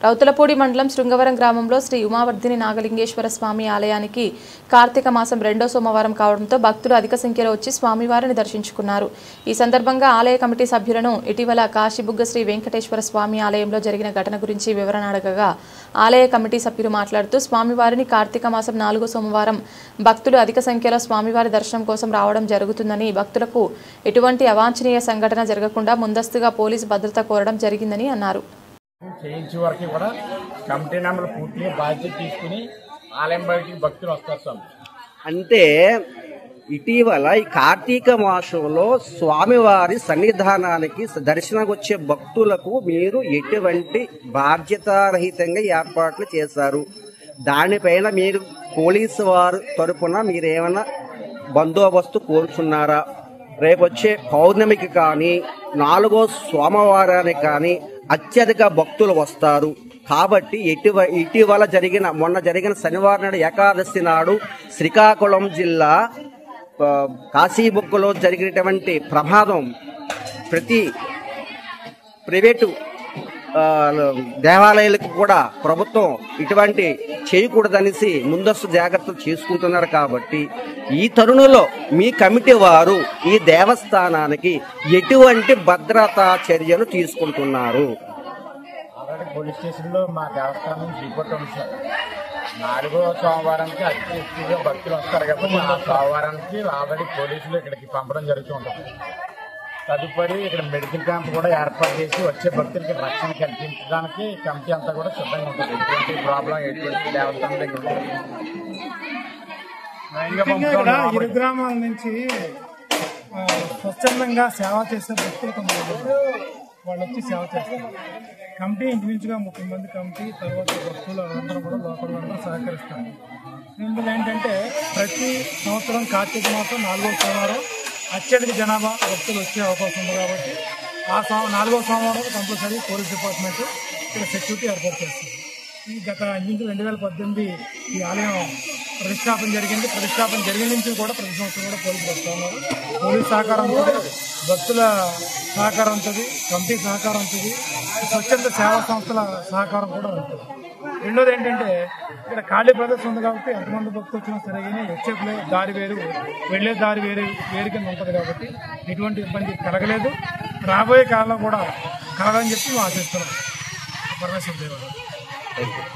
రౌతులపూడి మండలం శృంగవరం గ్రామంలో శ్రీ ఉమావర్ధిని నాగలింగేశ్వర స్వామి ఆలయానికి కార్తీక మాసం 2వ సోమవారం కావడంతో భక్తులు అధిక సంఖ్యలో వచ్చి స్వామివారిని దర్శించుకున్నారు. ఈ సందర్భంగా ఆలయ కమిటీ సభ్యులను ఇటీవల కాశీబుగ్గ శ్రీ వెంకటేశ్వర స్వామి ఆలయంలో జరిగిన ఘటన గురించి వివరణ అడగగా ఆలయ కమిటీ సభ్యులు మాట్లాడుతూ స్వామివారిని కార్తీక మాసం 4వ సోమవారం భక్తులు అధిక సంఖ్యలో స్వామివారి దర్శనం కోసం రావడం జరుగుతుందని, భక్తులకు ఎటువంటి అవాంఛనీయ సంఘటన జరగకుండా ముందస్తుగా పోలీసు భద్రత కోరడం జరిగిందని అన్నారు. చేయించే వరకు కూడా కమిటీ నెంబర్లు పూర్తిగా బాధ్యత తీసుకుని ఆలయం బయటికి భక్తులు వస్తారు. అంటే ఇటీవల ఈ కార్తీక మాసంలో స్వామివారి సన్నిధానానికి దర్శనానికి వచ్చే భక్తులకు మీరు ఎటువంటి బాధ్యతారహితంగా ఏర్పాట్లు చేశారు? దానిపైన మీరు పోలీసు వారు తరపున మీరేమైనా బందోబస్తు కోరుచున్నారా? రేపొచ్చే పౌర్ణమికి కానీ 4వ సోమవారానికి కానీ అత్యధిక భక్తులు వస్తారు కాబట్టి ఇటీవల మొన్న జరిగిన శనివారం నాడు ఏకాదశి నాడు శ్రీకాకుళం జిల్లా కాశీబుగ్గలో జరిగినటువంటి ప్రమాదం ప్రతి ప్రైవేటు దేవాలయాలకు కూడా ప్రభుత్వం ఇటువంటి చేయకూడదనేసి ముందస్తు జాగ్రత్తలు చేసుకుంటున్నారు. కాబట్టి ఈ తరుణంలో మీ కమిటీ వారు ఈ దేవస్థానానికి ఎటువంటి భద్రతా చర్యలు తీసుకుంటున్నారు? ఆల్రెడీ పోలీస్ స్టేషన్లో మా దేవస్థానం రిపోర్ట్ ఉంది సార్. 4వ సోమవారానికి అతి ఎక్కువగా భక్తులు వస్తారు కాబట్టి ఆ సోమవారానికి ఆల్రెడీ పోలీసులు ఇక్కడికి పంపడం జరుగుతూ ఉంటుంది. తదుపరి ఇక్కడ మెడికల్ క్యాంప్ కూడా ఏర్పాటు చేసి వచ్చే భక్తులకి రక్షణ కల్పించడానికి కమిటీ అంతా కూడా సిద్ధంగా ఉంటుంది. ఎటువంటి ప్రాబ్లం ఎటువంటి దేవస్థానం దగ్గర ఇరు గ్రామాల నుంచి స్వచ్ఛందంగా సేవ చేసే భక్తులు కొంతమంది వాళ్ళు వచ్చి సేవ చేస్తారు. కమిటీ ఇంచుమించుగా 30 మంది కమిటీ, తర్వాత భక్తులు అందరూ కూడా లోపల అందరూ సహకరిస్తారు. ఇందులో ఏంటంటే ప్రతి సంవత్సరం కార్తీక మాసం 4వ సోమవారం అత్యధిక జనాభా భక్తులు వచ్చే అవకాశం ఉంది కాబట్టి ఆ 4వ సోమవారం కంపల్సరీ పోలీస్ డిపార్ట్మెంట్ ఇక్కడ సెక్యూరిటీ ఏర్పాటు చేస్తుంది. ఈ గత 2018 ఈ ఆలయం ప్రతిష్టాపన జరిగింది. ప్రతిష్టాపన జరిగిన నుంచి కూడా ప్రతి సంవత్సరం కూడా పోలీసులు వస్తూ ఉన్నారు. పోలీస్ సహకారం ఉంటుంది, భక్తుల సహకారం ఉంటుంది, కమిటీ సహకారం ఉంటుంది, స్వచ్ఛంద సేవా సంస్థల సహకారం కూడా ఉంటుంది. రెండోది ఏంటంటే ఇక్కడ ఖాళీ ప్రదేశం ఉంది కాబట్టి ఎంతమంది భక్తులు వచ్చినా సరే కానీ వచ్చే దారి వేరు, వెళ్లే దారి వేరు కింద ఉంటుంది కాబట్టి ఎటువంటి ఇబ్బంది కలగలేదు. రాబోయే కాలంలో కూడా కలగని చెప్పి ఆశిస్తున్నాం. పరమేశ్వర దేవాలయం.